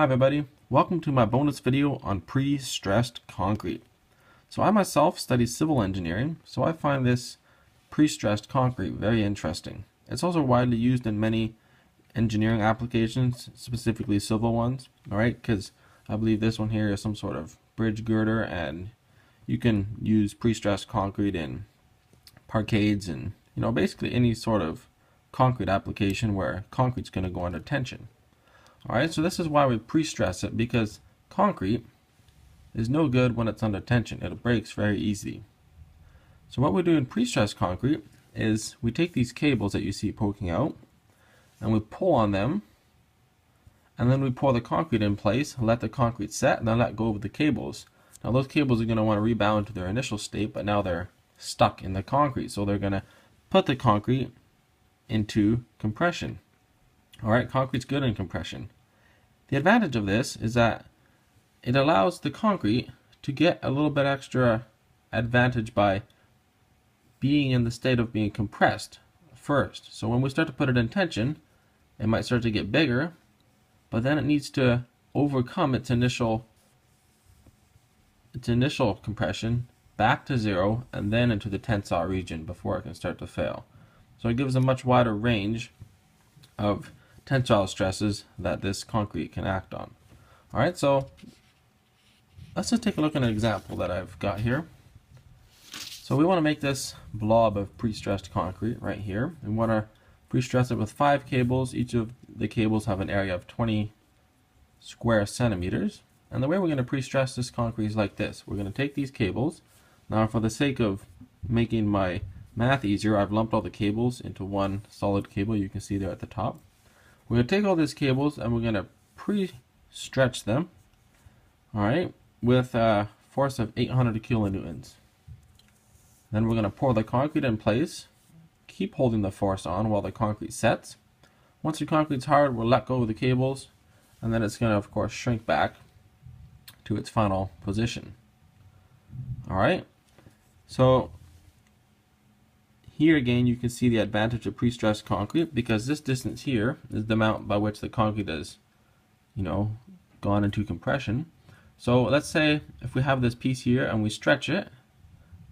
Hi everybody, welcome to my bonus video on pre-stressed concrete. So I myself study civil engineering, so I find this pre-stressed concrete very interesting. It's also widely used in many engineering applications, specifically civil ones, alright, because I believe this one here is some sort of bridge girder, and you can use pre-stressed concrete in parkades and basically any sort of concrete application where concrete's going to go under tension. Alright, so this is why we pre-stress it, because concrete is no good when it's under tension. It breaks very easily. So what we do in pre-stressed concrete is we take these cables that you see poking out and we pull on them, and then we pour the concrete in place, let the concrete set, and then let go of the cables. Now those cables are going to want to rebound to their initial state, but now they're stuck in the concrete, so they're going to put the concrete into compression. Alright, concrete's good in compression. The advantage of this is that it allows the concrete to get a little bit extra advantage by being in the state of being compressed first. So when we start to put it in tension, it might start to get bigger, but then it needs to overcome its initial compression back to zero and then into the tensile region before it can start to fail. So it gives a much wider range of tensile stresses that this concrete can act on. Alright, so let's just take a look at an example that I've got here. So we want to make this blob of pre-stressed concrete right here. We want to pre-stress it with 5 cables. Each of the cables have an area of 20 square centimeters. And the way we're going to pre-stress this concrete is like this. We're going to take these cables. Now for the sake of making my math easier, I've lumped all the cables into one solid cable. You can see there at the top. We're going to take all these cables and we're going to pre-stretch them, alright, with a force of 800 kilonewtons. Then we're going to pour the concrete in place, keep holding the force on while the concrete sets. Once the concrete's hard, we'll let go of the cables, and then it's going to, of course, shrink back to its final position. Alright, so here again you can see the advantage of pre-stressed concrete, because this distance here is the amount by which the concrete has, gone into compression. So let's say if we have this piece here and we stretch it,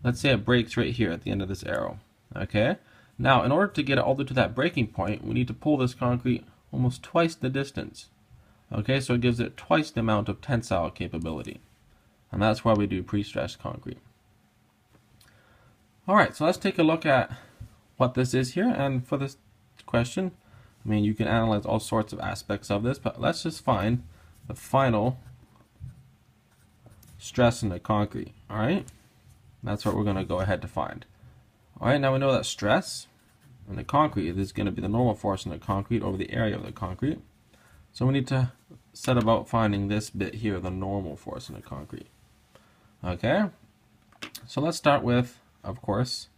let's say it breaks right here at the end of this arrow. Okay? Now in order to get it all the way to that breaking point, we need to pull this concrete almost twice the distance. Okay, so it gives it twice the amount of tensile capability. And that's why we do pre-stressed concrete. Alright, so let's take a look at what this is here. And for this question, you can analyze all sorts of aspects of this, but let's just find the final stress in the concrete. Alright, that's what we're going to go ahead to find. Alright, now we know that stress in the concrete is going to be the normal force in the concrete over the area of the concrete. So we need to set about finding this bit here, the normal force in the concrete. Okay, so let's start with, of course,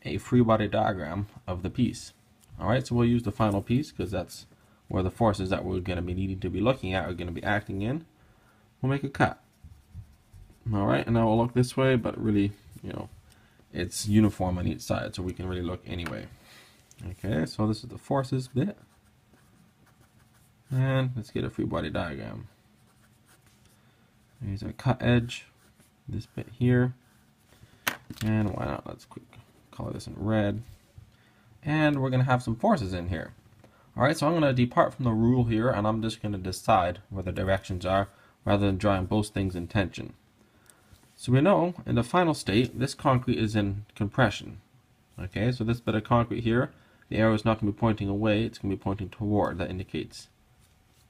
a free body diagram of the piece. Alright, so we'll use the final piece because that's where the forces that we're going to be needing to be looking at are going to be acting in. We'll make a cut. Alright, and now we'll look this way, but really, it's uniform on each side, so we can really look anyway. Okay, so this is the forces bit. And let's get a free body diagram. Here's our cut edge, this bit here. And why not, let's quick color this in red. And we're going to have some forces in here. Alright, so I'm going to depart from the rule here, and I'm just going to decide where the directions are rather than drawing both things in tension. So we know in the final state this concrete is in compression. Okay, so this bit of concrete here, the arrow is not going to be pointing away, it's going to be pointing toward. That indicates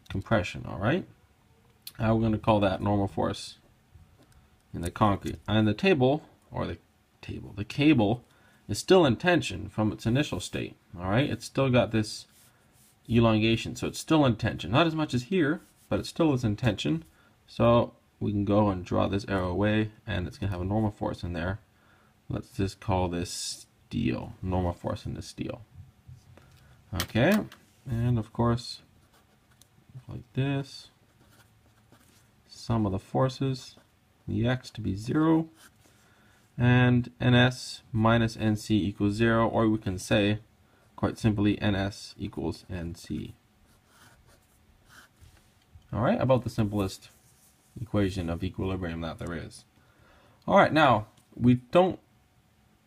compression. Alright, now we're going to call that normal force in the concrete. And the table, or the cable is still in tension from its initial state. Alright, it's still got this elongation, so it's still in tension. Not as much as here, but it still is in tension. So we can go and draw this arrow away, and it's going to have a normal force in there. Let's just call this steel, normal force in the steel. Okay, and of course, like this, sum of the forces, the x to be 0, and ns minus nc equals 0, or we can say quite simply ns equals nc. All right, about the simplest equation of equilibrium that there is. All right, now we don't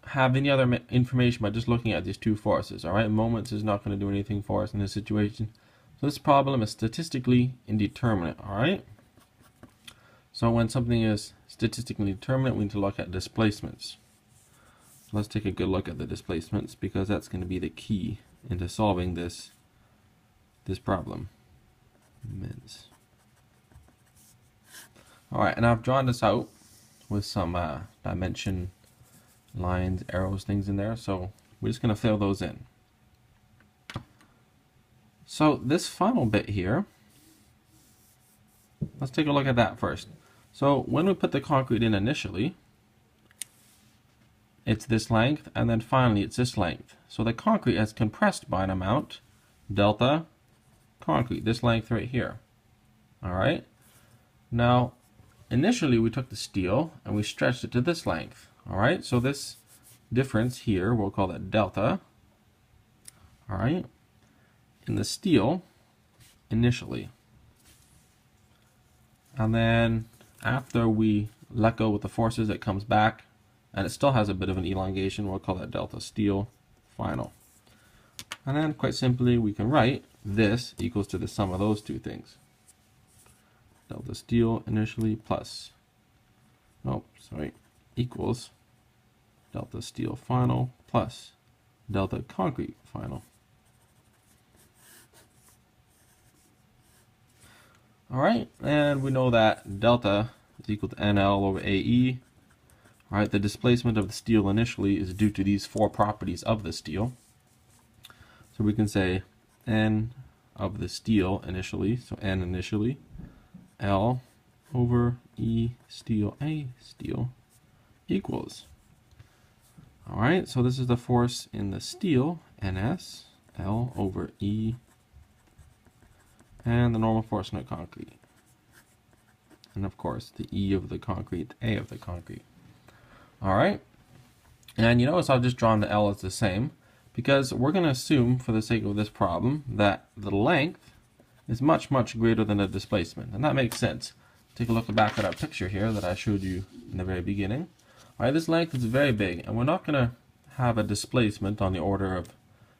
have any other information by just looking at these two forces. All right, moments is not going to do anything for us in this situation. So this problem is statistically indeterminate. All right. So when something is statistically determinate, we need to look at displacements. So let's take a good look at the displacements because that's going to be the key into solving this problem. All right, and I've drawn this out with some dimension lines, arrows, things in there. So we're just going to fill those in. So this final bit here, let's take a look at that first. So when we put the concrete in initially, it's this length, and then finally it's this length. So the concrete has compressed by an amount, delta concrete, this length right here. All right. Now, initially we took the steel and we stretched it to this length. All right. So this difference here, we'll call that delta. All right. In the steel initially. And then after we let go with the forces, it comes back and it still has a bit of an elongation. We'll call that delta steel final. And then quite simply we can write this equals to the sum of those two things. Delta steel initially plus, equals delta steel final plus delta concrete final. All right, and we know that delta is equal to NL over AE. All right, the displacement of the steel initially is due to these four properties of the steel. So we can say N of the steel initially, so N initially, L over E steel A steel equals. All right, so this is the force in the steel, NS, L over E, and the normal force in the concrete. And of course, the E of the concrete, the A of the concrete. All right, and you notice I've just drawn the L as the same because we're going to assume, for the sake of this problem, that the length is much, much greater than the displacement. And that makes sense. Take a look back at our picture here that I showed you in the very beginning. All right, this length is very big, and we're not going to have a displacement on the order of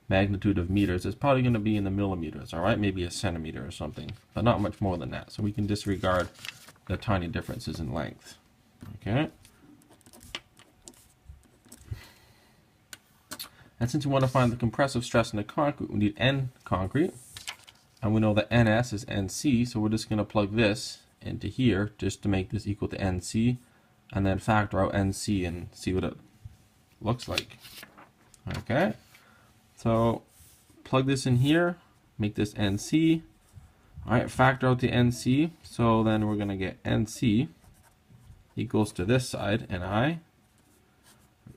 magnitude of meters. It's probably going to be in the millimeters, all right? Maybe a centimeter or something, but not much more than that. So we can disregard the tiny differences in length, okay? And since we want to find the compressive stress in the concrete, we need N concrete. And we know that NS is NC, so we're just going to plug this into here just to make this equal to NC. And then factor out NC and see what it looks like. Okay. So plug this in here, make this NC. All right, factor out the NC. So then we're going to get NC equals to this side, NI,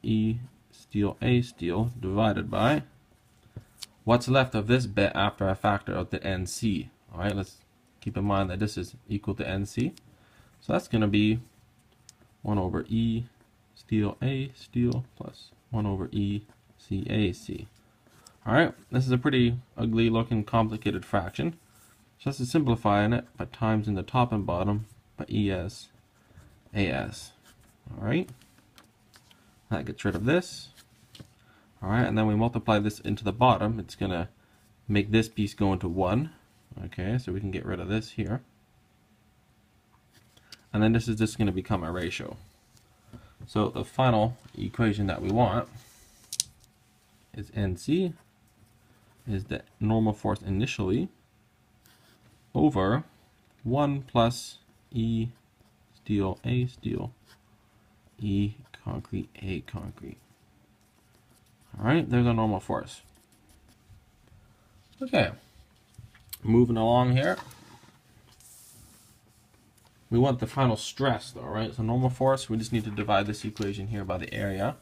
E steel A steel divided by what's left of this bit after I factor out the NC. All right, let's keep in mind that this is equal to NC. So that's going to be 1 over E steel A steel plus 1 over E CAC. All right, this is a pretty ugly looking complicated fraction. So let's simplify it by times in the top and bottom by ES AS. All right, that gets rid of this. All right, and then we multiply this into the bottom. It's going to make this piece go into 1. Okay, so we can get rid of this here. And then this is just going to become a ratio. So the final equation that we want is NC is the normal force initially over 1 plus E steel A steel E concrete A concrete. All right, there's our normal force. Okay, moving along here. We want the final stress though, right? So normal force, we just need to divide this equation here by the area.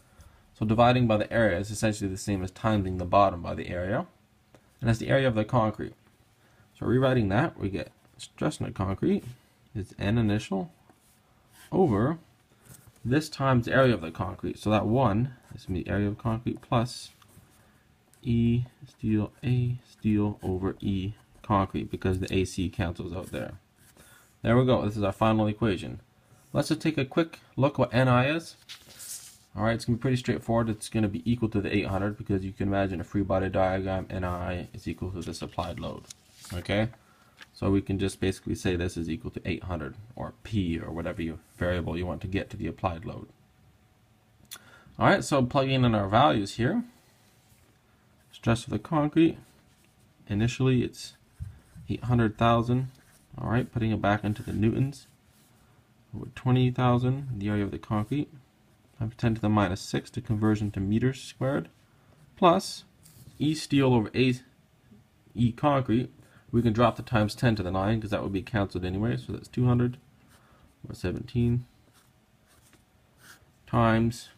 So dividing by the area is essentially the same as timing the bottom by the area. And that's the area of the concrete. So rewriting that, we get stress in the concrete is N initial over this times the area of the concrete. So that 1 is going to be area of concrete plus E steel A steel over E concrete because the AC cancels out there. There we go. This is our final equation. Let's just take a quick look what Ni is. Alright, it's going to be pretty straightforward. It's going to be equal to the 800 because you can imagine a free body diagram, Ni is equal to this applied load. Okay? So we can just basically say this is equal to 800, or P, or whatever variable you want to get to the applied load. Alright, so plugging in our values here. Stress of the concrete, initially it's 800,000. Alright, putting it back into the newtons. Over 20,000, the area of the concrete. Times 10 to the minus 6 to conversion to meters squared. Plus E steel over E concrete. We can drop the times 10 to the 9 because that would be cancelled anyway. So that's 200 over 17 times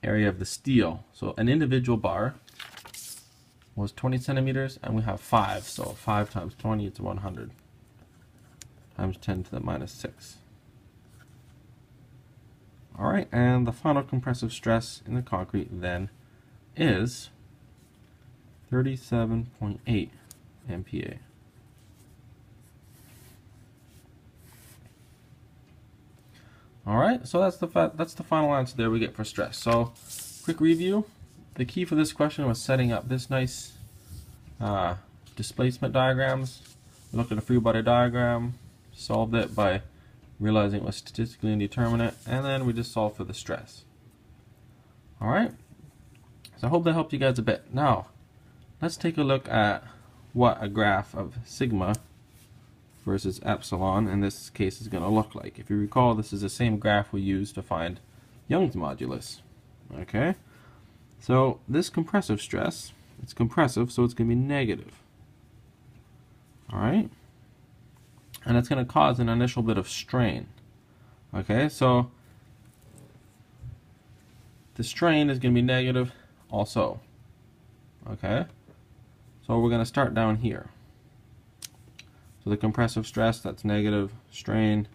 area of the steel. So an individual bar was 20 centimeters and we have 5. So 5 times 20 is 100 times 10 to the minus 6. Alright, and the final compressive stress in the concrete then is 37.8 MPa. Alright, so that's the final answer there we get for stress. So, quick review. The key for this question was setting up this nice displacement diagrams. We looked at a free body diagram, solved it by realizing it was statistically indeterminate, and then we just solved for the stress. Alright, so I hope that helped you guys a bit. Now, let's take a look at what a graph of sigma versus epsilon in this case is going to look like. If you recall, this is the same graph we used to find Young's modulus. Okay, so this compressive stress, it's compressive, so it's going to be negative. Alright, and it's going to cause an initial bit of strain. Okay, so the strain is going to be negative also. Okay, so we're going to start down here. So the compressive stress, that's negative, strain.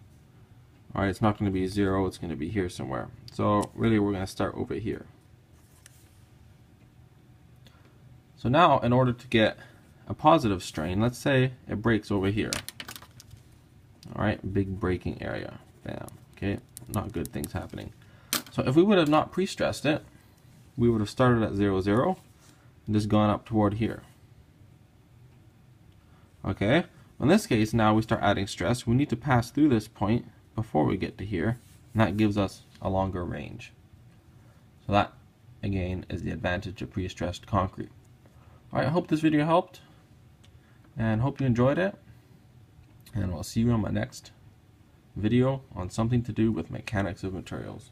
Alright, it's not going to be 0, it's going to be here somewhere. So really we're going to start over here. So now in order to get a positive strain, let's say it breaks over here. Alright, big breaking area. Bam. Okay, not good things happening. So if we would have not pre-stressed it, we would have started at 0, 0 and just gone up toward here. Okay, in this case now we start adding stress. We need to pass through this point before we get to here, and that gives us a longer range. So that again is the advantage of pre-stressed concrete. Alright, I hope this video helped and hope you enjoyed it. And I'll see you on my next video on something to do with mechanics of materials.